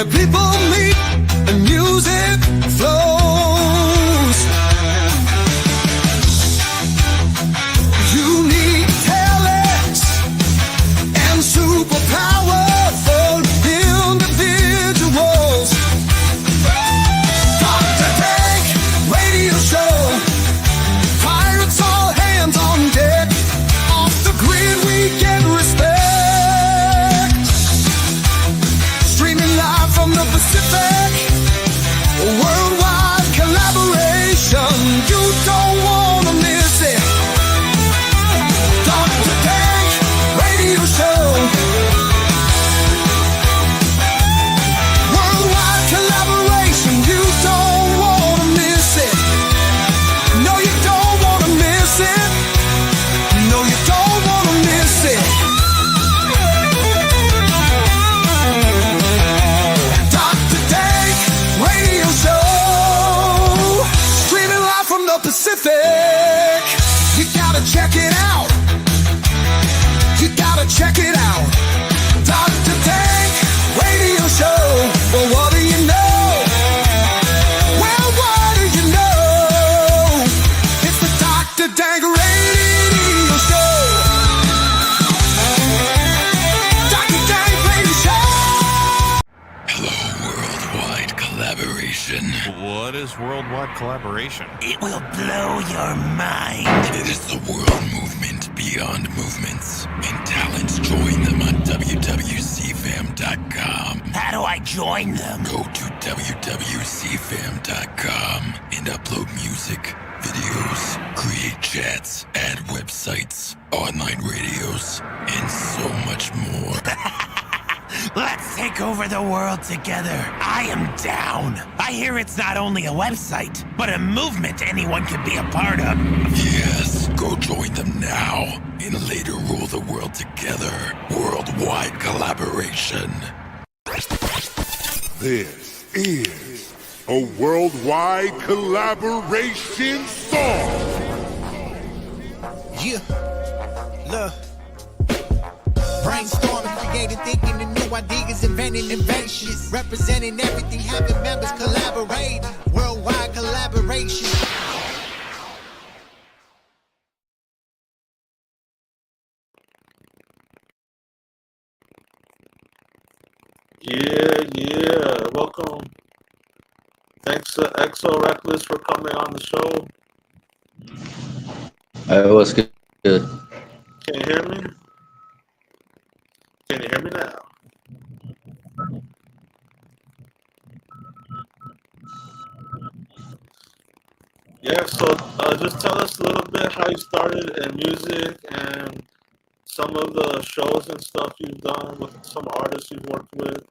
where people meet and music flows. Unique talents and super powerful individuals. Dr. Tank Radio Show. Pirates all hands on deck. Off the grid we get respect. Streaming live from the Pacific. Worldwide collaboration. You don't want to miss it. Dr. Tank Radio Show. Worldwide collaboration. You don't want to miss it. No, you don't want to miss it. No, you don't want to miss it. Dr. Tank Radio Show. Streaming live from the Pacific. You gotta check it out. You gotta check it out. Dr. Tank Radio Show. Well, what do you know? Well, what do you know? It's the Dr. Tank Radio Show. Dr. Tank Radio Show. Hello, worldwide collaboration. What is worldwide collaboration? It will blow your mind. It is the world movement beyond movements. And talents join them on wwcfam.com. How do I join them? Go to wwcfam.com and upload music, videos, create chats, add websites, online radios, and so much more. Let's take over the world together. I am down. I hear it's not only a website, but a movement anyone can be a part of. Yes, go join them now and later rule the world together. Worldwide collaboration. This is a worldwide collaboration song. Yeah, look. Brainstorming, creating, thinking of new ideas, inventing inventions, representing everything, having members collaborating. Worldwide collaboration. Yeah, welcome. Thanks to XO Reckless for coming on the show. What's good? Can you hear me? Can you hear me now? Yeah, so just tell us a little bit how you started in music and some of the shows and stuff you've done with some artists you've worked with.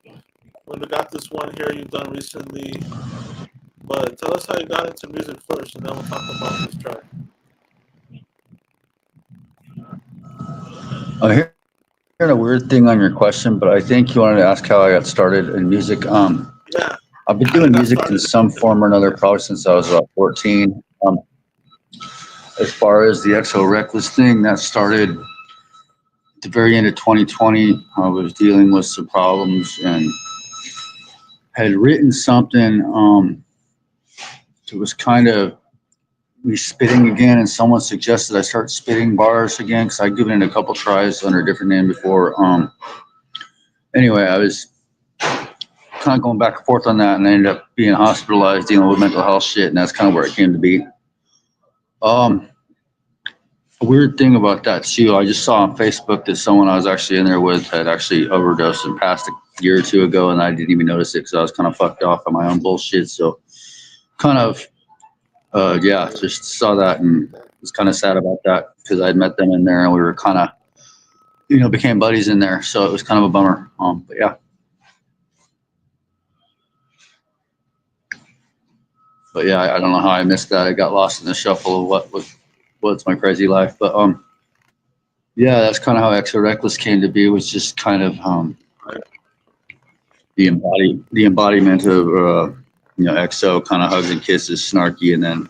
We got this one here you've done recently, but tell us how you got into music first, and then we'll talk about this track. Hearing a weird thing on your question, but I think you wanted to ask how I got started in music. Yeah. I've been doing music in some form or another probably since I was about 14. As far as the XO Reckless thing, that started at the very end of 2020. I was dealing with some problems and had written something. It was kind of me spitting again, and someone suggested I start spitting bars again because I'd given it a couple tries under a different name before. Anyway, I was kind of going back and forth on that, and I ended up being hospitalized, dealing with mental health shit, and that's kind of where it came to be. A weird thing about that too, I just saw on Facebook that someone I was actually in there with had actually overdosed and passed a year or two ago, and I didn't even notice it because I was kind of fucked off on my own bullshit. So kind of yeah, just saw that and was kind of sad about that because I'd met them in there and we were kind of, became buddies in there. So it was kind of a bummer. But yeah. But yeah, I don't know how I missed that. I got lost in the shuffle of what's my crazy life. But yeah, that's kind of how XO Reckless came to be. Was just kind of the embodiment of XO, kind of hugs and kisses, snarky, and then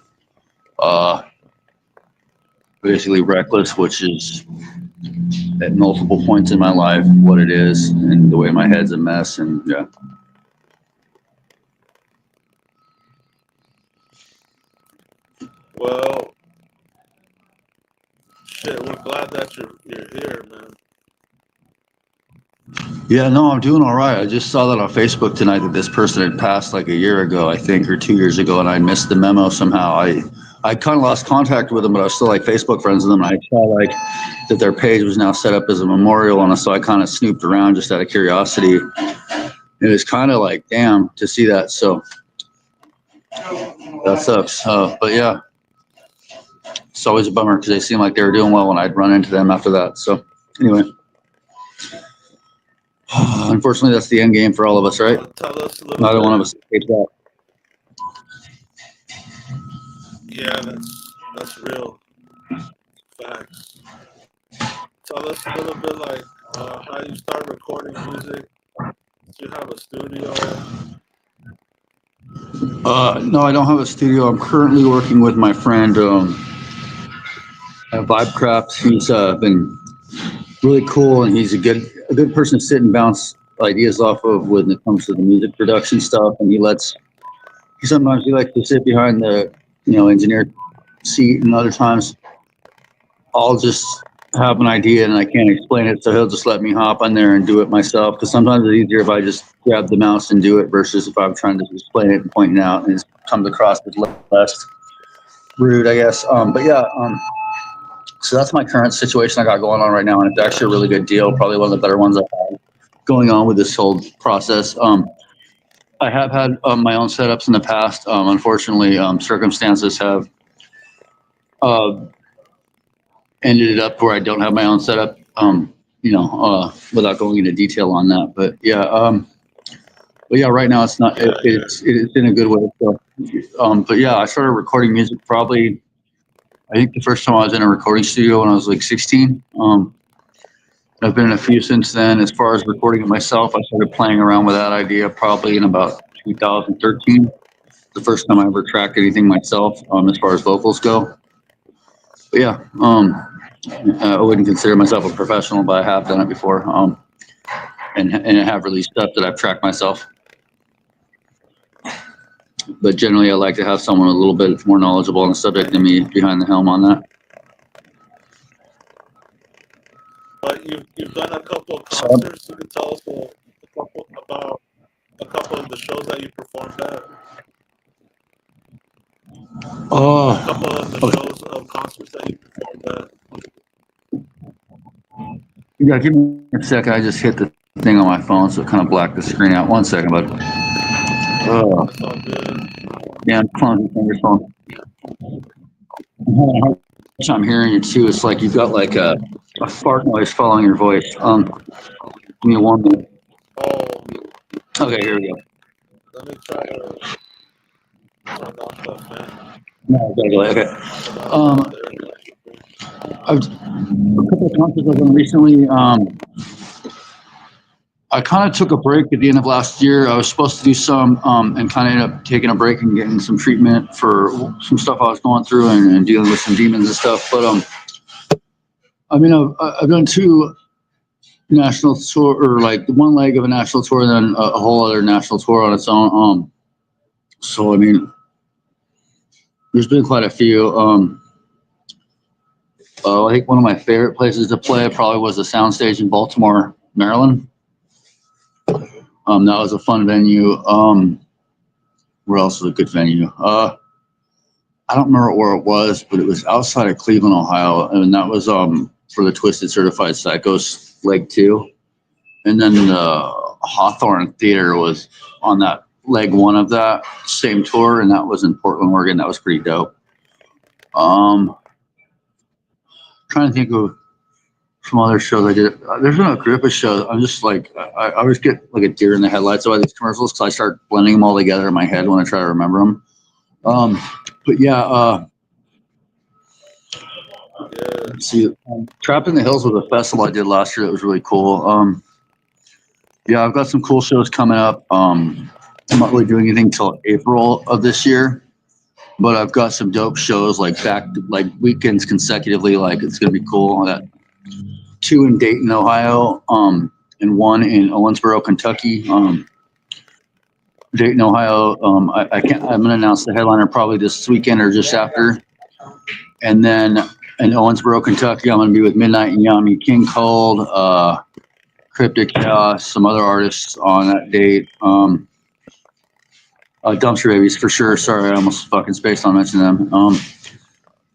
basically Reckless, which is at multiple points in my life what it is, and the way my head's a mess, and yeah. Well, shit, we're glad that you're here, man. Yeah, no, I'm doing all right. I just saw that on Facebook tonight that this person had passed like a year ago, I think, or 2 years ago, and I missed the memo somehow. I kind of lost contact with them, but I was still like Facebook friends with them. And I saw like that their page was now set up as a memorial, and so I kind of snooped around just out of curiosity. It was kind of like, damn, to see that. So that sucks. But yeah, it's always a bummer because they seemed like they were doing well when I'd run into them after that. So anyway. Unfortunately, that's the end game for all of us, right? Tell us a little Neither bit. one of us escaped that. Yeah, that's real. Facts. Tell us a little bit like how you start recording music. Do you have a studio? No, I don't have a studio. I'm currently working with my friend at Vibecraft. He's been really cool, and he's a good person to sit and bounce ideas off of when it comes to the music production stuff. And sometimes he likes to sit behind the engineer seat, and other times I'll just have an idea and I can't explain it, so he'll just let me hop on there and do it myself. Because sometimes it's easier if I just grab the mouse and do it versus if I'm trying to explain it and point it out, and it comes across as less rude, I guess. But yeah, so that's my current situation I got going on right now, and it's actually a really good deal. Probably one of the better ones I've had going on with this whole process. I have had my own setups in the past. Unfortunately, circumstances have ended it up where I don't have my own setup, without going into detail on that. But yeah, right now it's not, it's in a good way. So, but yeah, I started recording music probably, I think the first time I was in a recording studio when I was like 16. I've been in a few since then. As far as recording it myself, I started playing around with that idea probably in about 2013. The first time I ever tracked anything myself, as far as vocals go. But yeah, I wouldn't consider myself a professional, but I have done it before, and I have released stuff that I've tracked myself. But generally, I like to have someone a little bit more knowledgeable on the subject than me behind the helm on that. But you've done a couple of concerts. You can tell us about a couple of the shows that you performed at. A couple of the shows of concerts that you performed at. Yeah, give me a second. I just hit the thing on my phone, so it kind of blacked the screen out. 1 second, bud. That's all good. Yeah, I'm clumsy finger phone. I'm hearing you too. It's like you've got like a fart noise following your voice. Give me 1 minute. Oh. Okay, here we go. Let me try to turn off the fan. No, okay. A couple of concerts I've done recently. I kind of took a break at the end of last year. I was supposed to do some, and kind of ended up taking a break and getting some treatment for some stuff I was going through and dealing with some demons and stuff. But I mean, I've done 2 national tour, or like one leg of a national tour, and then a whole other national tour on its own. So I mean, there's been quite a few. I think one of my favorite places to play probably was the Soundstage in Baltimore, Maryland. That was a fun venue. Where else was a good venue? I don't remember where it was, but it was outside of Cleveland, Ohio, and that was for the Twisted Certified Psychos leg 2. And then the Hawthorne Theater was on that leg 1 of that same tour, and that was in Portland, Oregon. That was pretty dope. Trying to think of some other shows I did. There's been a group of shows. I'm just like, I always get like a deer in the headlights about these commercials because I start blending them all together in my head when I try to remember them. But yeah, let's see. Trapped in the Hills was a festival I did last year that was really cool. Yeah, I've got some cool shows coming up. I'm not really doing anything till April of this year, but I've got some dope shows like weekends consecutively. Like it's gonna be cool. I got 2 in Dayton, Ohio, and 1 in Owensboro, Kentucky. Dayton, Ohio. I'm gonna announce the headliner probably this weekend or just after. And then in Owensboro, Kentucky, I'm going to be with Midnight Yami, King Cold, Cryptic Chaos, some other artists on that date. Dumpster Babies for sure. Sorry, I almost fucking spaced on mentioning them.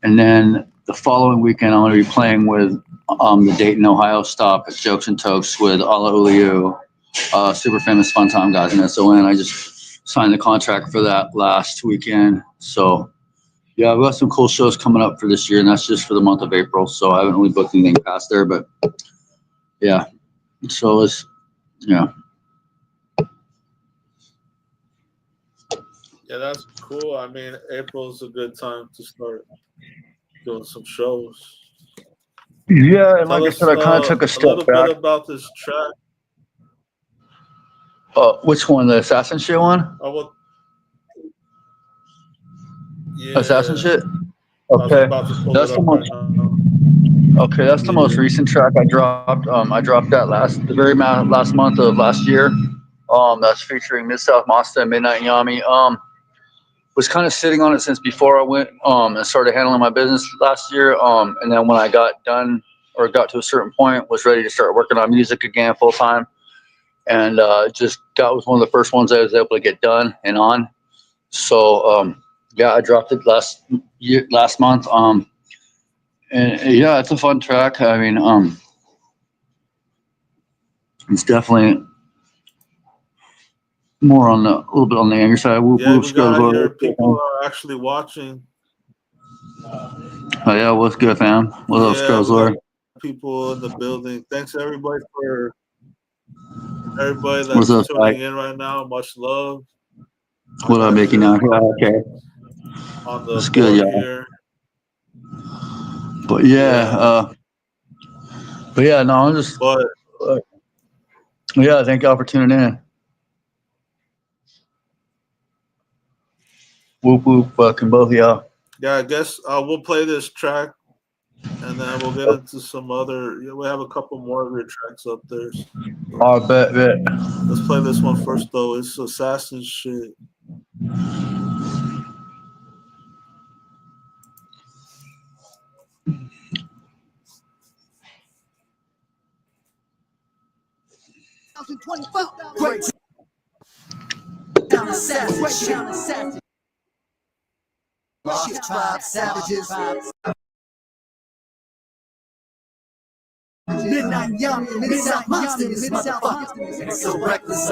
And then the following weekend, I'm going to be playing with the Dayton, Ohio stop at Jokes and Tokes with Ala Uliu, super famous fun time guys in SON. I just signed the contract for that last weekend. So, yeah, I've got some cool shows coming up for this year, and that's just for the month of April. So I haven't really booked anything past there, but yeah. So it's, yeah. Yeah, that's cool. I mean, April's a good time to start doing some shows. Yeah, and Tell like I us said, I kind of took a a step little back. bit about this track. Which one? The Assassin Shit one? Yeah, Assassin Shit? I was Okay. about to pull That's it the up most, right now. okay, that's the most recent track I dropped. I dropped that the very last month of last year. That's featuring Mid South Monster and Midnight Yami. Was kind of sitting on it since before I went and started handling my business last year. And then when I got done or got to a certain point, was ready to start working on music again full time. And just that was one of the first ones I was able to get done and on. So yeah, I dropped it last month. And yeah, it's a fun track. I mean, it's definitely more on a little bit on the angry side. Whoop, Yeah, whoop, we got Scrubs, here. People are actually watching. Oh yeah, what's good, fam? What's up, Yeah, Scrubs we got Lord? people in the building. Thanks everybody for everybody What's that's up, Spike? tuning in right now. Much love. What up, Mickey? Now, yeah, okay, On the that's good, board y'all. here. But yeah, no, I'm just, yeah, thank y'all for tuning in. Whoop whoop, fucking both of y'all. Yeah, I guess we'll play this track, and then we'll get into some other. Yeah, we have a couple more of your tracks up there. So. Oh, bet. Let's play this one first, though. It's Assassin Shit. Great down assassin. Shit tribe savages. Midnight young, mid-south monster, this motherfucker. And so reckless.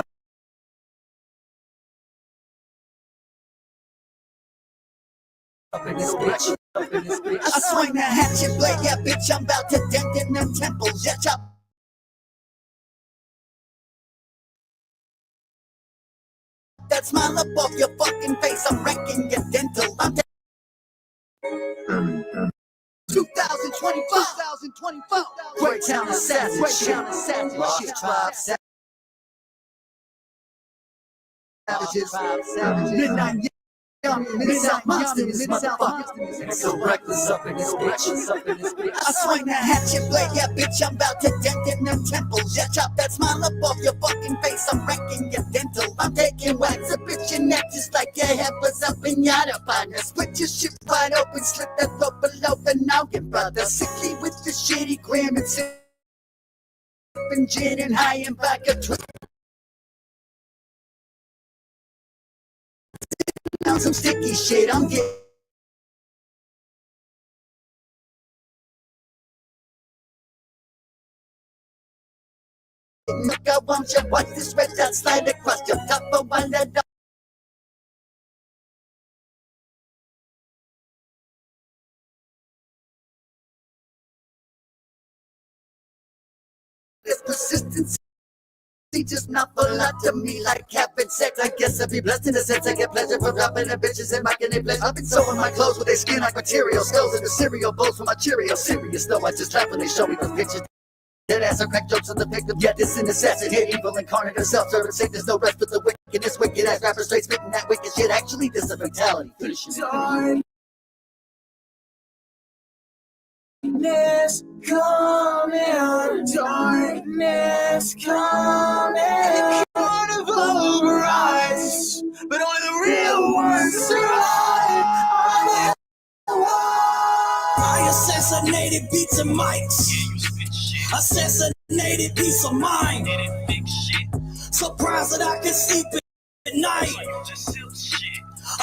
Up in this bitch. I swing that hatchet blade, yeah, bitch. I'm about to dent in them temples, yeah, chop. That smile up off your fucking face, I'm wrecking your dental. I'm 2024. Great town assassin, shit tribe savages. Midnight young, mid-south monster, this motherfucker. And so reckless up in this bitch. I swing that hatchet blade, yeah, bitch. I'm about to dent in them temples. Yeah, chop that smile up off your fucking face. I'm wrecking your dental. I'm taking wax up at your neck just like your head was up in yada partner. Split your shit wide open, slit that throat below the noggin, brother. Sickly with the shitty gram and sipping gin and high and vodka. Now some sticky shit, I'm getting. Look, I want you watch this red dot slide across your top of my lead. This persistence just not full out to me like having sex. I guess I'd be blessed in the sense I get pleasure from dropping the bitches and making it bless. I've been sewing my clothes with their skin like material. Skulls in the cereal bowls for my Cheerios. Serious though, I just laugh when they show me the pictures. Dead ass and crack jokes on the victim. Yet this an assassin hit evil incarnate herself. Serving Satan, there's no rest but the wickedness. Wicked ass rapper straight spitting that wicked shit. Actually, this is a fatality. Finish it. Darkness coming, darkness coming. Carnival rise, but only the real ones survive. Assassinated beats and mics. Assassinated peace of mind. Surprised that I can sleep at night.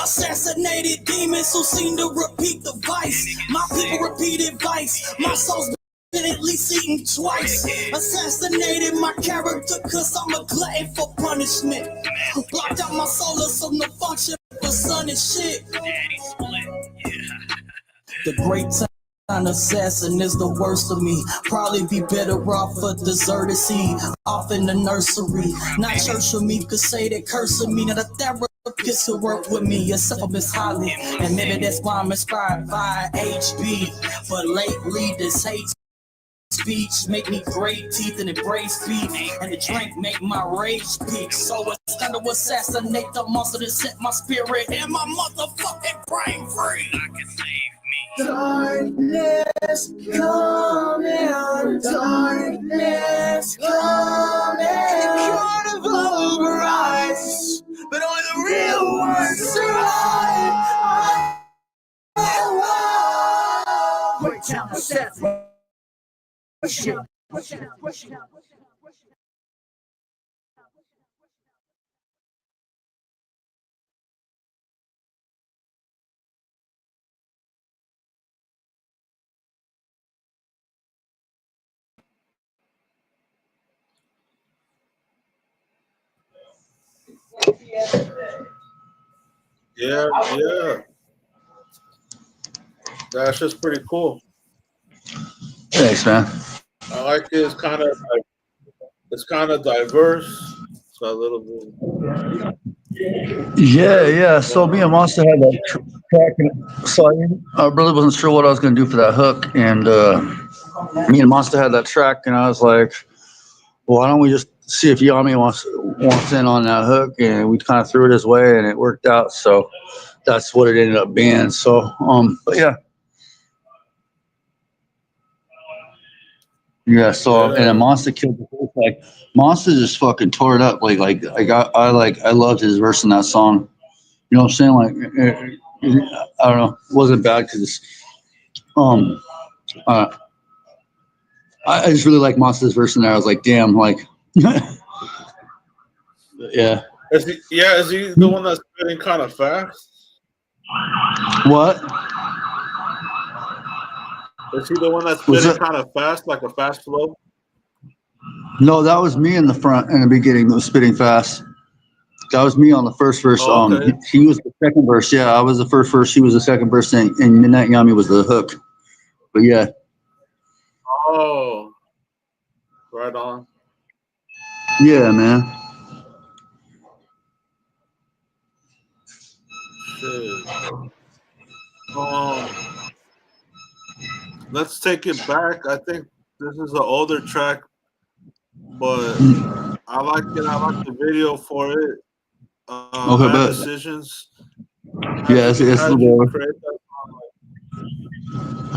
Assassinated demons who seem to repeat the vice. My people repeat advice. My soul's been at least eaten twice. Assassinated my character cause I'm a glutton for punishment. Blocked out my soul so no function for sun and shit. The great time assassin is the worst of me. Probably be better off a deserted seed off in the nursery. Not church for me could say that cursing me. Now the therapist who work with me, except for Miss Holly. And maybe that's why I'm inspired by HB. But lately this hate speech make me gray teeth and embrace beef, and the drink make my rage peak. So it's time to assassinate the monster that set my spirit and my motherfucking brain free. I can save me. Darkness coming, darkness coming. Carnival rise, but only the real ones survive. Great town assassin. Yeah, yeah. That's just pretty cool. Thanks, man. I like it. It's kind of diverse. It's got a little bit. Yeah. So me and Monster had that track, and so I really wasn't sure what I was gonna do for that hook, and me and Monster had that track, and I was like, well, why don't we just see if Yami wants in on that hook, and we kind of threw it his way, and it worked out. So that's what it ended up being. So but yeah. Yeah, so and then Yeah. Monster killed the whole like Monster just fucking tore it up. I loved his verse in that song. You know what I'm saying? I don't know, it wasn't bad because um uh, I just really like Monster's verse in there. I was like, damn, like yeah. Is he the one that's spitting kind of fast? What Is he the one that's was spitting it? kind of fast, like a fast flow? No, that was me in the front in the beginning that was spitting fast. That was me on the first verse. Oh, okay. He was the second verse. Yeah, I was the first verse. He was the second verse, and Midnight Yami was the hook. But yeah, Oh, right on. yeah, man. Shit. Let's take it back. I think this is an older track, but I like it. I like the video for it. Okay, Bad but Decisions. yeah, it's How'd you the create that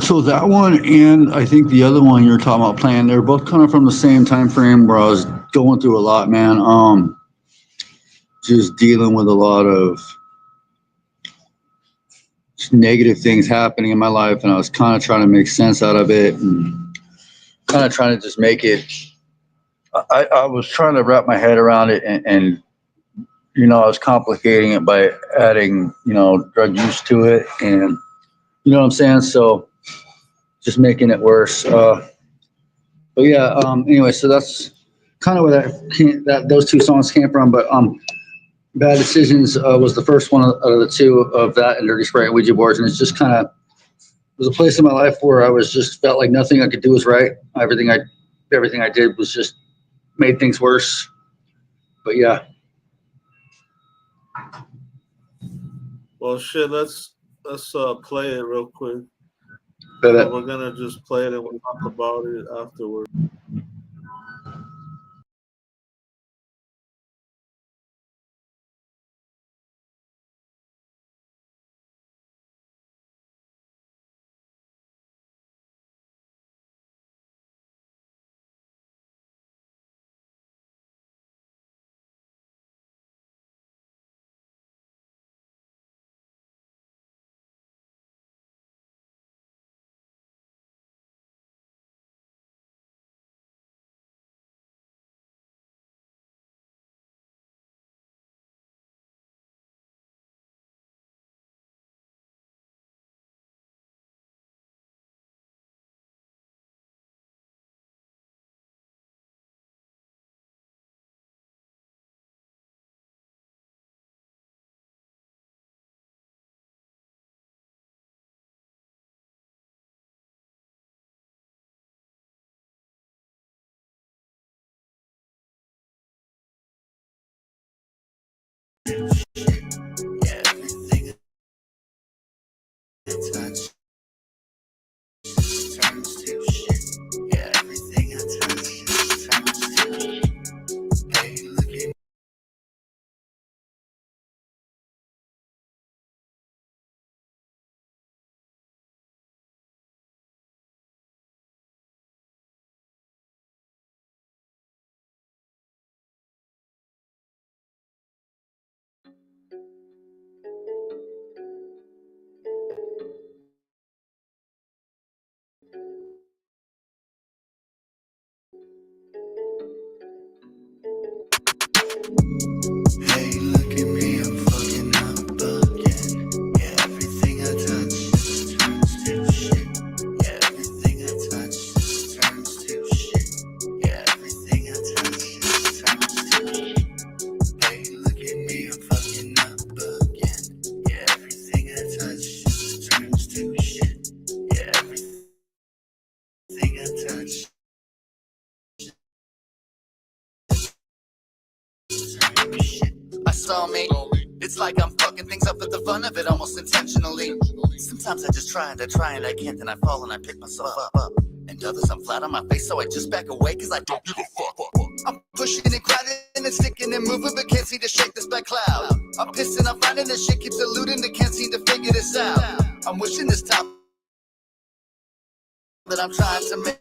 so that one and I think the other one you're talking about playing, they're both kind of from the same time frame where I was going through a lot, man. Just dealing with a lot of negative things happening in my life, and I was kind of trying to make sense out of it and kind of trying to just make it. I was trying to wrap my head around it, and I was complicating it by adding drug use to it, and you know what I'm saying. So just making it worse. But yeah. Anyway, so that's kind of where that those two songs came from. But Bad Decisions was the first one out of the two of that and Dirty Sprite and Ouija boards, and it's just kind of was a place in my life where I was just felt like nothing I could do was right. Everything I did was just made things worse. But yeah. Well, shit. Let's play it real quick. But We're gonna just play it and we'll talk about it afterwards. everything I touch turns to shit. Yeah, everything I touch turns to shit. Hey, look at Hey, look at me, I'm fucking up again. Yeah, everything I touch turns to shit. Yeah, everything I touch turns to shit. Yeah, everything I touch turns to shit. Hey, look at me, I'm fucking up again. Yeah, everything I touch turns to shit. Yeah, everything I touch turns to shit. I saw me. It's like I'm fucking things up for the fun of it, almost intentionally. Sometimes I just try and I can't, then I fall and I pick myself up. And others I'm flat on my face, so I just back away, cause I don't give a fuck. I'm pushing and grinding and sticking and moving, but can't seem to shake this black cloud. I'm pissing, I'm finding this shit keeps eluding, and can't seem to figure this out. I'm wishing this time that I'm trying to make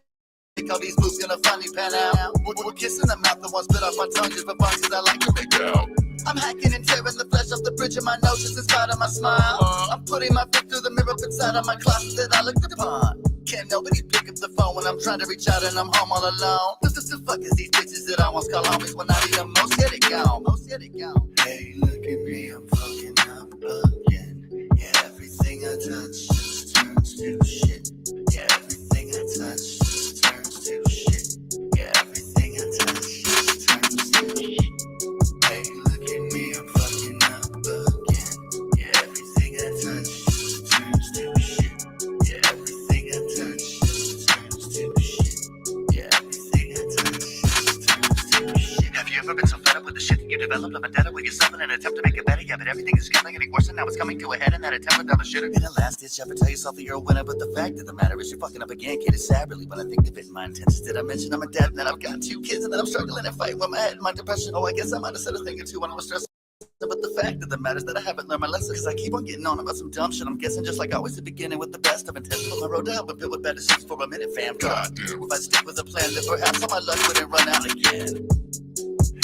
all these moves gonna finally pan out. We're kissing the mouth, the one spit off my tongue just for fun, cause I like to make out. I'm hacking and tearing the flesh off the bridge of my nose just in spite of my smile. I'm putting my feet through the mirror up inside of my closet that I looked upon. Can't nobody pick up the phone when I'm trying to reach out and I'm home all alone. The fuck is these bitches that I once call homies when I need them most? Yet it gone. Hey, look at me, I'm fucking up again. Yeah, everything I touch just turns to shit. Yeah, everything I touch just turns to shit. Yeah, everything I touch just turns to shit. Hey, look at me, I'm fucking up again. Yeah, everything I touch just turns to shit. Yeah, everything I touch just turns to shit. Yeah, everything I touch just turns to shit. Have you ever been so fed up with the shit that you developed a vendetta with yourself in an attempt to make it better? Yeah, but everything is getting worse and now it's coming to a head, and that attempt to double shit. In a last ditch effort, tell yourself that you're a winner, but the fact of the matter is you're fucking up again, kid. It's sad really when I think of it in my intentions. Did I mention I'm a dad and that I've got 2 kids and that I'm struggling and fighting with my head and my depression? Oh, I guess I might have said a thing or two when I was stressed. But the fact of the matter is that I haven't learned my lesson, cause I keep on getting on about some dumb shit. I'm guessing just like always, the beginning with the best of intents. On my road to help and build with better seats for a minute, fam. God damn. If I stick with a plan, then perhaps all my luck wouldn't run out again.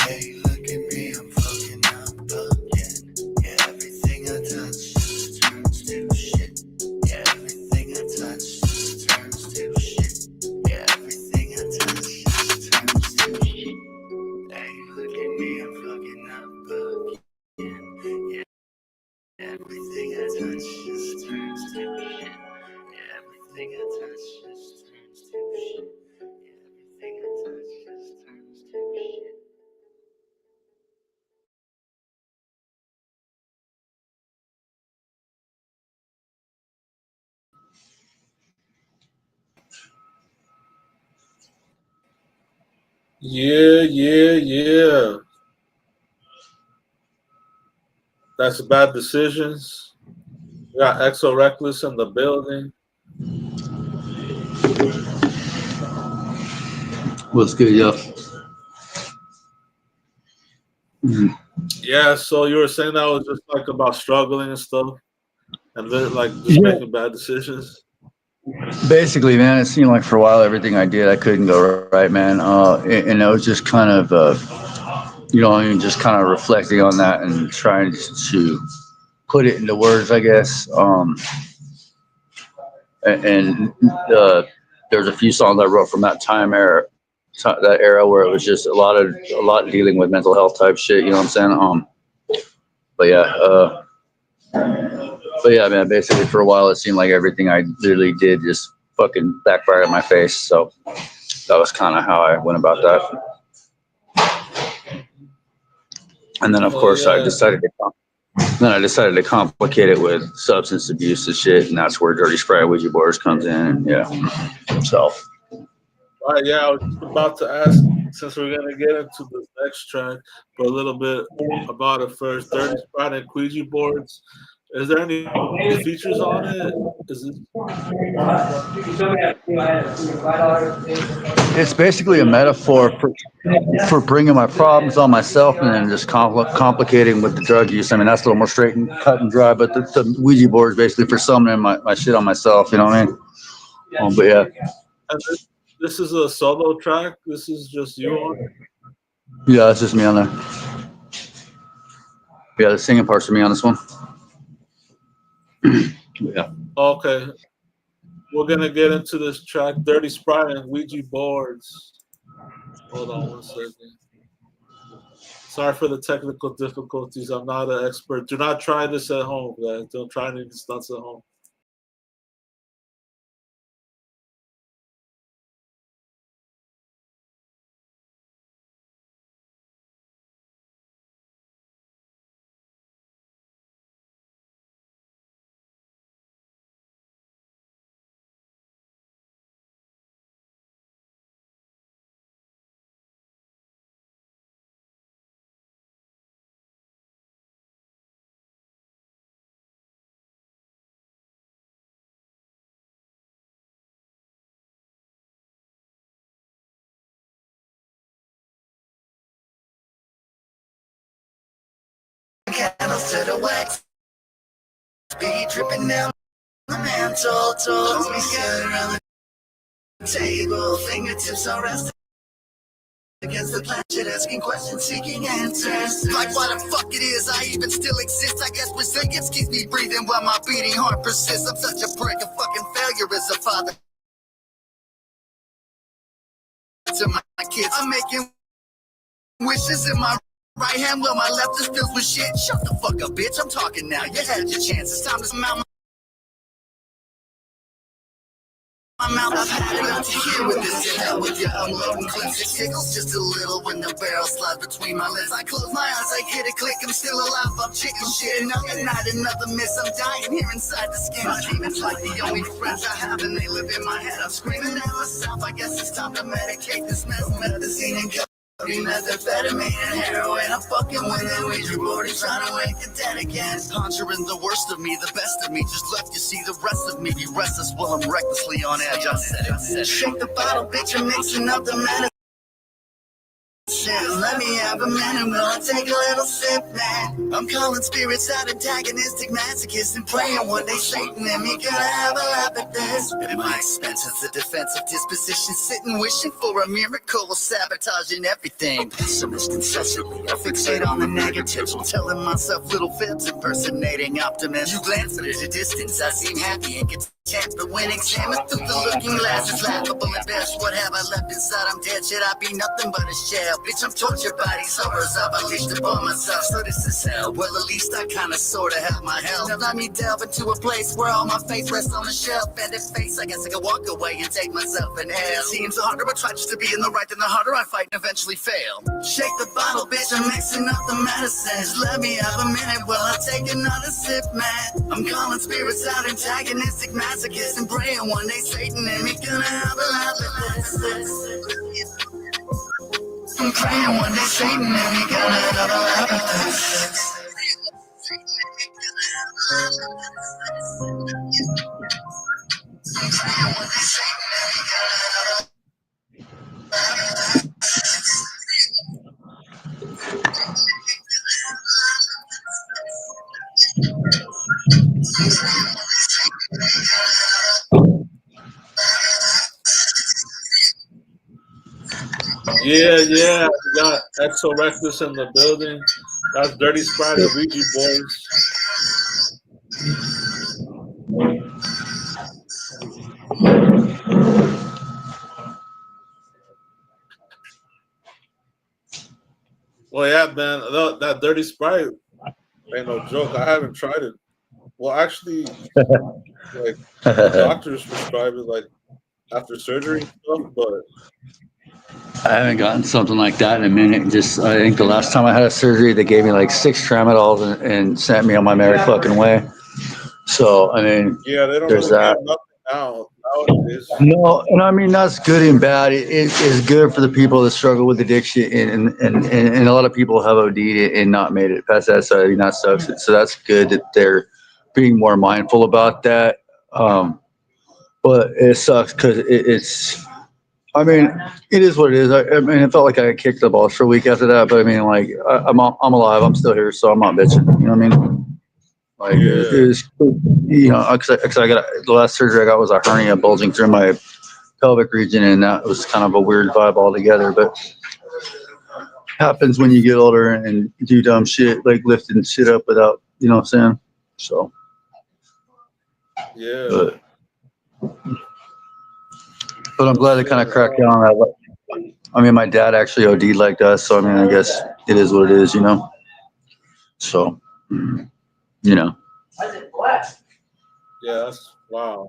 Hey, look at me, I'm fucking up again. Yeah, everything I touch just turns to shit. Yeah, everything I touch just turns to shit. Yeah, everything I touch just turns to shit. Hey, look at me, I'm fucking up again. Yeah, everything I touch just turns to shit. Yeah, everything I touch just turns to shit. Yeah, everything I touch just turns to shit. Yeah. That's Bad Decisions. We got Exo Reckless in the building. What's good, yo? Yeah, so you were saying that was just like about struggling and stuff, and then like just making bad decisions. Basically, man, it seemed like for a while everything I did I couldn't go right, man. And I was just kind of, just kind of reflecting on that and trying to put it into words, I guess. There's a few songs I wrote from that era where it was just a lot dealing with mental health type shit. You know what I'm saying? But yeah, man, basically for a while it seemed like everything I literally did just fucking backfired in my face. So that was kind of how I went about that. And then of course I decided to complicate it with substance abuse and shit, and that's where Dirty Sprite Ouija boards comes in. And yeah, so. Right, yeah, I was just about to ask since we're gonna get into this next track, but a little bit about it first. Dirty Sprite and Ouija boards. Is there any features on it? Is it It's basically a metaphor for bringing my problems on myself and then just complicating with the drug use. I mean, that's a little more straight and cut and dry, but the Ouija board is basically for summoning my shit on myself. You know what I mean? But yeah. and this is a solo track? This is just you on it? Yeah, that's just me on there. Yeah, the singing parts for me on this one. Yeah. Okay. We're gonna get into this track, Dirty Sprite and Ouija boards. Hold on 1 second. Sorry for the technical difficulties. I'm not an expert. Do not try this at home, guys. Don't try any stunts at home. Candles to the wax, speed dripping down the mantle, toes me scattered around the table, fingertips are resting against the planchette, asking questions, seeking answers. Like why the fuck it is I even still exist. I guess resilience keeps me breathing while my beating heart persists. I'm such a prick, a fucking failure as a father to my kids. I'm making wishes in my right hand while my left is filled with shit. Shut the fuck up, bitch. I'm talking now. You had your chance. It's time to mount my mouth. I've had enough to hear with this. To hell with your unloading clips. It tickles just a little when the barrel slides between my lips. I close my eyes, I get a click. I'm still alive. I'm chicken shit. Another night, another miss. I'm dying here inside the skin. My demons like the only friends I have, and they live in my head. I'm screaming at myself. I guess it's time to medicate this mess. Medicine and methamphetamine and heroin. I'm fucking with it. Ouija board and trying to wake the dead again. Conjuring the worst of me, the best of me. Just left you see the rest of me. Be restless while I'm recklessly on edge. I said it. Shake the bottle, bitch. I'm mixing up the medicine. Let me have a minute, will I take a little sip, man? I'm calling spirits out, antagonistic masochists, and praying one day Satan and me gonna have a laugh at this. At my expense, it's a defensive disposition, sitting wishing for a miracle while sabotaging everything. A pessimist incessantly, I fixate on the negatives, while telling myself little fibs, impersonating optimism. You glance at a distance, I seem happy and get chance, but when examined through the looking glass, it's laughable at best. What have I left inside? I'm dead. Should I be nothing but a shell? Bitch, I'm tortured by these horrors I've unleashed upon myself. So this is hell. Well, at least I kinda sorta have my hell. Now let me delve into a place where all my faith rests on a shelf. Bended face, I guess I could walk away and take myself in hell. Seems harder, but try just to be in the right, then the harder I fight and eventually fail. Shake the bottle, bitch, I'm mixing up the medicines. Let me have a minute while I take another sip, man. I'm calling spirits out, antagonistic masochists, and praying one day Satan and me gonna have a laugh at this. I'm praying one day Satan and me gonna have a laugh at this. I'm praying one day Satan and me gonna have a Yeah. We got Exo Reckless in the building. That's Dirty Sprite and Ouija boards. Well, yeah, man. That Dirty Sprite ain't no joke. I haven't tried it. Well, actually, like doctors prescribe it like after surgery and stuff, but I haven't gotten something like that in a minute. I think the last time I had a surgery, they gave me like 6 tramadols and sent me on my merry fucking way. So, I mean, yeah, they don't there's really that. have nothing now. nowadays. No, and I mean that's good and bad. It is good for the people that struggle with addiction, and a lot of people have OD'd it and not made it past that. So I mean that sucks. So that's good that they're being more mindful about that. But it sucks because it's. I mean, it is what it is. I mean, it felt like I kicked the balls for a week after that. But I mean, like I'm alive. I'm still here, so I'm not bitching. You know what I mean? Like it was, you know, cause I got the last surgery I got was a hernia bulging through my pelvic region, and that was kind of a weird vibe altogether. But happens when you get older and do dumb shit like lifting shit up without, you know what I'm saying? So, Yeah. But I'm glad they kind of cracked down on that. I mean, my dad actually OD'd like us, so I mean, I guess it is what it is, you know. So, you know. Yeah, that's wow.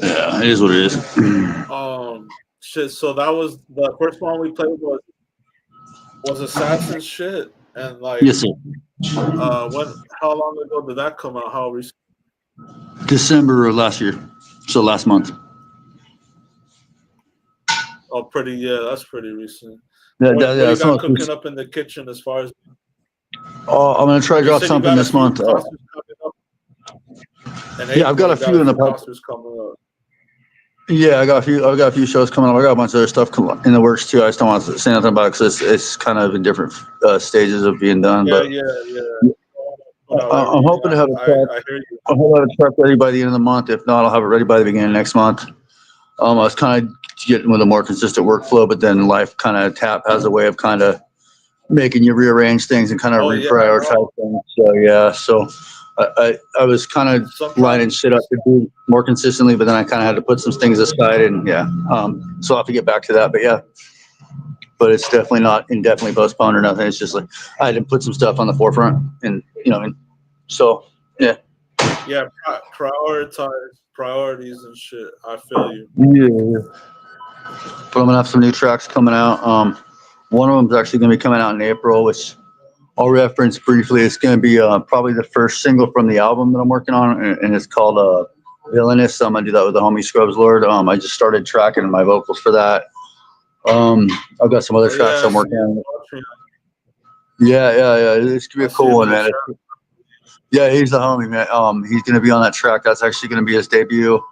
Yeah, it is what it is. Shit. So that was the first one we played was Assassin's shit, and like, Yes, sir. how long ago did that come out? How recent? December of last year, so last month. Oh, that's pretty recent. Yeah, What you it's got not cooking up in the kitchen as far as? Oh, I'm gonna try to drop something this month. Yeah, I've got a few in the concerts coming up. Yeah, I got a few shows coming up. I got a bunch of other stuff in the works too. I just don't want to say nothing about it because it's kind of in different stages of being done. Yeah, but yeah. I'm hoping to have a track. I hear you. I'm hoping to have a track ready by the end of the month. If not, I'll have it ready by the beginning of next month. I was kind of getting with a more consistent workflow, but then life kind of has a way of kind of making you rearrange things and kind of reprioritize things. So yeah, so I was kind of lining shit up to do more consistently, but then I kind of had to put some things aside, and so I'll have to get back to that. But yeah, but it's definitely not indefinitely postponed or nothing. It's just like I had to put some stuff on the forefront, and you know, and so yeah. Yeah, priorities and shit. I feel you. Yeah. But I'm gonna have some new tracks coming out. One of them is actually gonna be coming out in April, which I'll reference briefly. It's going to be probably the first single from the album that I'm working on, and it's called Villainous. I'm going to do that with the homie Scrubs Lord. I just started tracking my vocals for that. I've got some other tracks I'm working on. Yeah. It's going to be a cool one, man. Yeah, he's the homie, man. He's going to be on that track. That's actually going to be his debut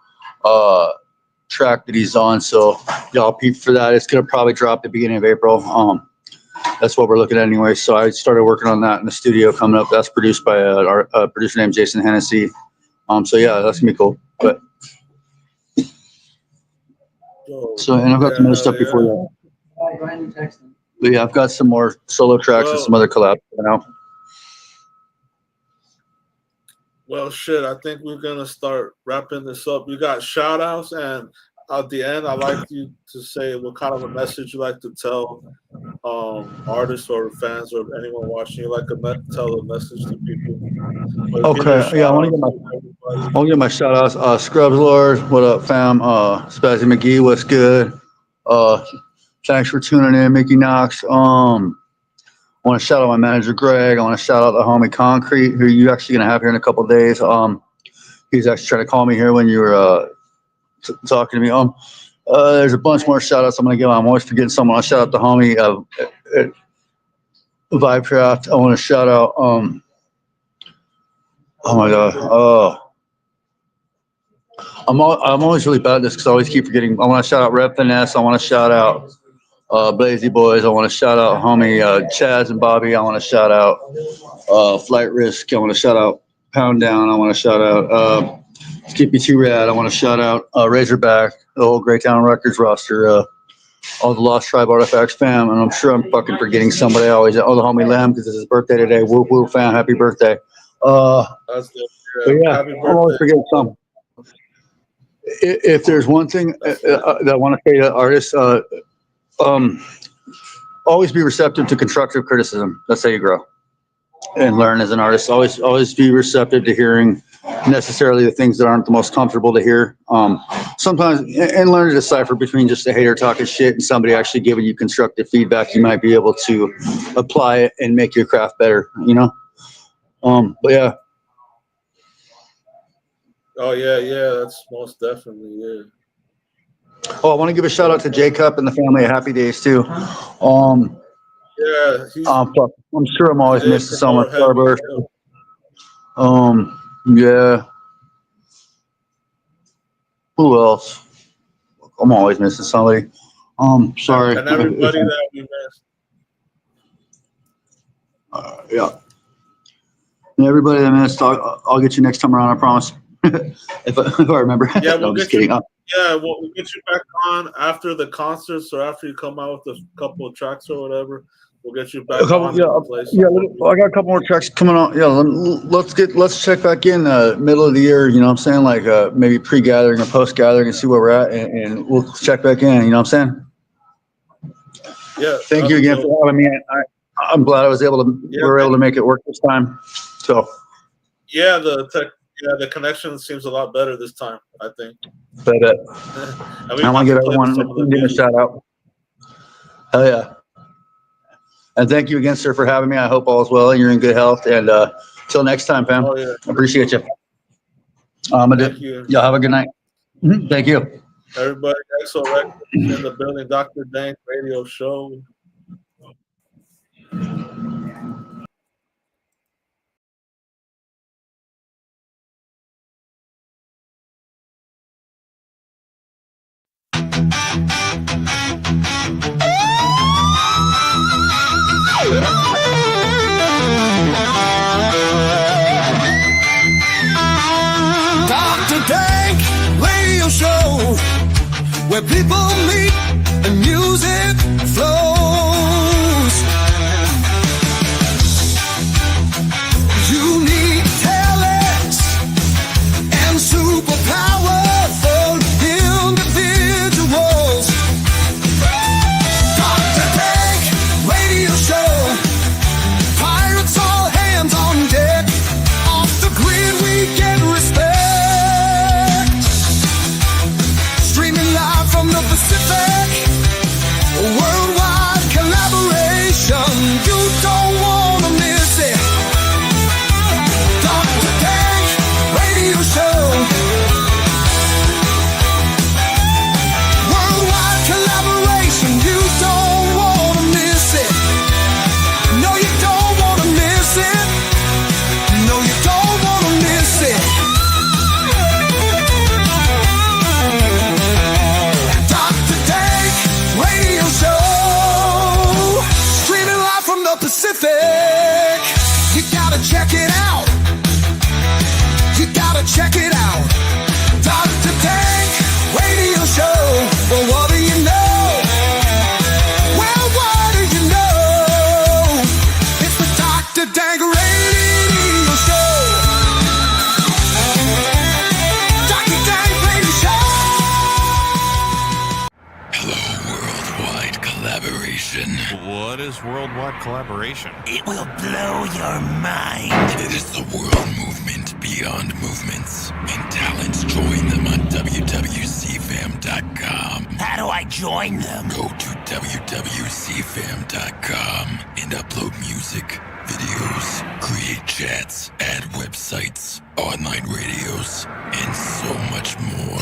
track that he's on. So y'all peep for that. It's going to probably drop at the beginning of April. That's what we're looking at anyway. So I started working on that in the studio coming up. That's produced by a producer named Jason Hennessy. So yeah, that's gonna be cool. But so, and I've got some other stuff before that. But yeah, I've got some more solo tracks and some other collabs coming out. Well, shit, I think we're gonna start wrapping this up. You got shout outs, and at the end, I'd like you to say what kind of a message you like to tell artists or fans or anyone watching. You like to tell a message to people. Okay, yeah, I want to get my shout outs. Scrubs Lord, what up, fam? Spazzy McGee, what's good? Thanks for tuning in, Mickey Knox. I want to shout out my manager Greg. I want to shout out the homie Concrete, who you actually gonna have here in a couple of days. He's actually trying to call me here when you were talking to me. There's a bunch more shout outs I'm gonna give. I'm always forgetting someone. I'll shout out the homie Vibecraft. I want to shout out oh my god. I'm always really bad at this because I always keep forgetting. I want to shout out Rep Finesse. I want to shout out Blazy Boys. I want to shout out homie Chaz and Bobby. I want to shout out Flight Risk. I want to shout out Pound Down. I want to shout out Skippy Too Rad. I want to shout out Razorback, the whole Greytown Records roster, all the Lost Tribe Artifacts fam, and I'm sure I'm fucking forgetting somebody. I always the homie Lamb because it's his birthday today. Whoop whoop fam, happy birthday. That's the, yeah, I'm always forgetting some. If there's one thing that I want to say to artists, always be receptive to constructive criticism. That's how you grow and learn as an artist. Always be receptive to hearing necessarily the things that aren't the most comfortable to hear. Sometimes, and learn to decipher between just a hater talking shit and somebody actually giving you constructive feedback. You might be able to apply it and make your craft better, you know? But yeah. Oh yeah, that's most definitely, yeah. Oh, I want to give a shout out to Jacob and the family at Happy Days too. Yeah, Fuck, I'm sure I'm always they missing someone. promote heavy. Starburst. Yeah. Who else? I'm always missing somebody. Sorry. And everybody that we missed. Yeah. And everybody that missed, I'll get you next time around. I promise. if I remember. Yeah, No, I'm just kidding. Yeah, we'll get you back on after the concerts or after you come out with a couple of tracks or whatever. We'll get you back on. Yeah, I got a couple more tracks coming on. Yeah, let's check back in middle of the year. You know what I'm saying? Like maybe pre-gathering or post-gathering and see where we're at, and we'll check back in. You know what I'm saying? Yeah. Thank you again for having me. I'm glad I was able to. We were able to make it work this time. So. Yeah, the connection seems a lot better this time, I think. Bet. I want to give everyone a shout out. Hell yeah. And thank you again, sir, for having me. I hope all is well and you're in good health. And till next time, fam. Oh, yeah. Appreciate you. Thank you. Y'all have a good night. Thank you. Everybody, XO Records in the building. Dr. Dank Radio Show. Dr. Dank Radio Show, where people meet and music flows. Unique talents and super powerful individuals. Dr. Dank Radio Show, pirates all hands on deck. Off the grid we get respect. Streaming live from the Pacific, worldwide collaboration. You don't wanna miss it. Dr. Dank Radio Show, worldwide collaboration. You don't wanna miss it. No, you don't wanna miss it. No, you don't wanna miss it. Dr. Dank Radio Show, streaming live from the Pacific. You gotta check it out. You gotta check it out. Dr. Dank Radio Show. Well, what do you know? Well, what do you know? It's the Dr. Dank Radio Show. Dr. Dank Radio Show. Hello, worldwide collaboration. What is worldwide collaboration? It will blow your mind. It is the world movement beyond movements, and talents join them on wwcfam.com. How do I join them? Go to wwcfam.com and upload music, videos, create chats, add websites, online radios, and so much more.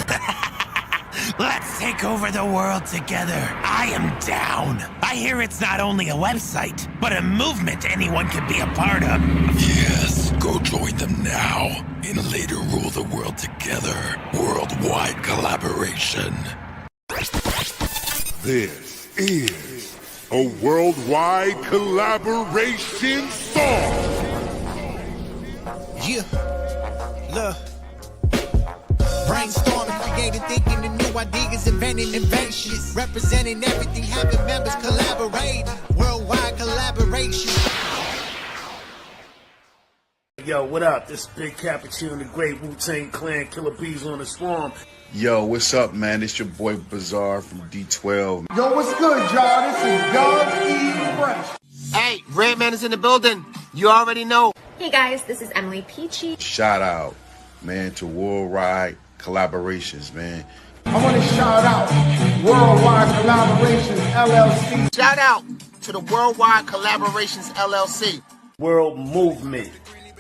Let's take over the world together. I am down. I hear it's not only a website, but a movement anyone can be a part of. Yes, go join them now and later rule the world together. Worldwide collaboration. This is a worldwide collaboration song. Yeah, look. Brainstorming, creating, thinking, and new ideas, inventing inventions, representing everything, having members collaborate. Worldwide collaboration. Yo, what up? This is Big Cappuccino, the Great Wu-Tang Clan, Killer Bees on the Swarm. Yo, what's up, man? It's your boy Bazaar from D12. Yo, what's good, y'all? This is Dub E Fresh. Hey, Redman is in the building. You already know. Hey guys, this is Emily Peachy. Shout out, man, to Worldwide Collaborations, man. I want to shout out Worldwide Collaborations LLC. Shout out to the Worldwide Collaborations LLC. World Movement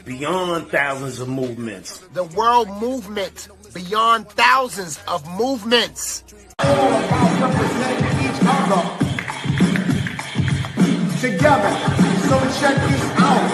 beyond thousands of movements. The world movement beyond thousands of movements. All about representing each other together. So check this out.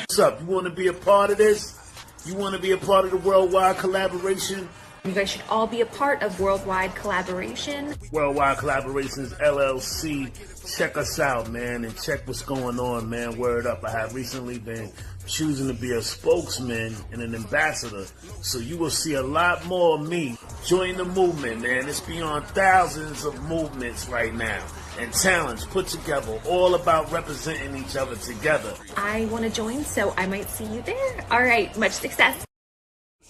What's up? You want to be a part of this? You want to be a part of the worldwide collaboration? You guys should all be a part of Worldwide Collaboration. Worldwide Collaborations LLC. Check us out, man, and check what's going on, man. Word up. I have recently been choosing to be a spokesman and an ambassador. So you will see a lot more of me. Join the movement, man. It's beyond thousands of movements right now. And talents put together, all about representing each other together. I want to join, so I might see you there. All right, much success.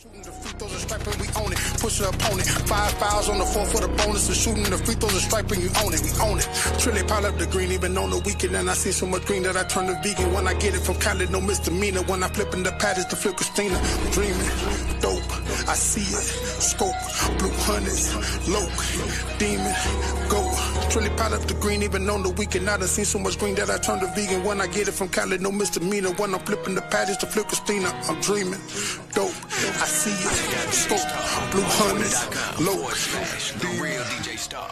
Shooting the free throws and striping, we own it. Push your opponent. 5 fouls on the 4 for the bonus. And shooting the free throws and striping, you own it. We own it. Trilly pile up the green, even on the weekend. And I see so much green that I turn to vegan. When I get it from Cali, no misdemeanor. When I flip in the patties to flip Christina. I'm dreaming. Dope. I see it. Scope. Blue hundreds. Loke. Demon. Go. Trilly pile up the green, even on the weekend. I done seen so much green that I turn to vegan. When I get it from Cali, no misdemeanor. When I'm flipping the patties to flip Christina. I'm dreaming. Dope. I see it. Scope. Blue hundreds. Low. The real DJ Star.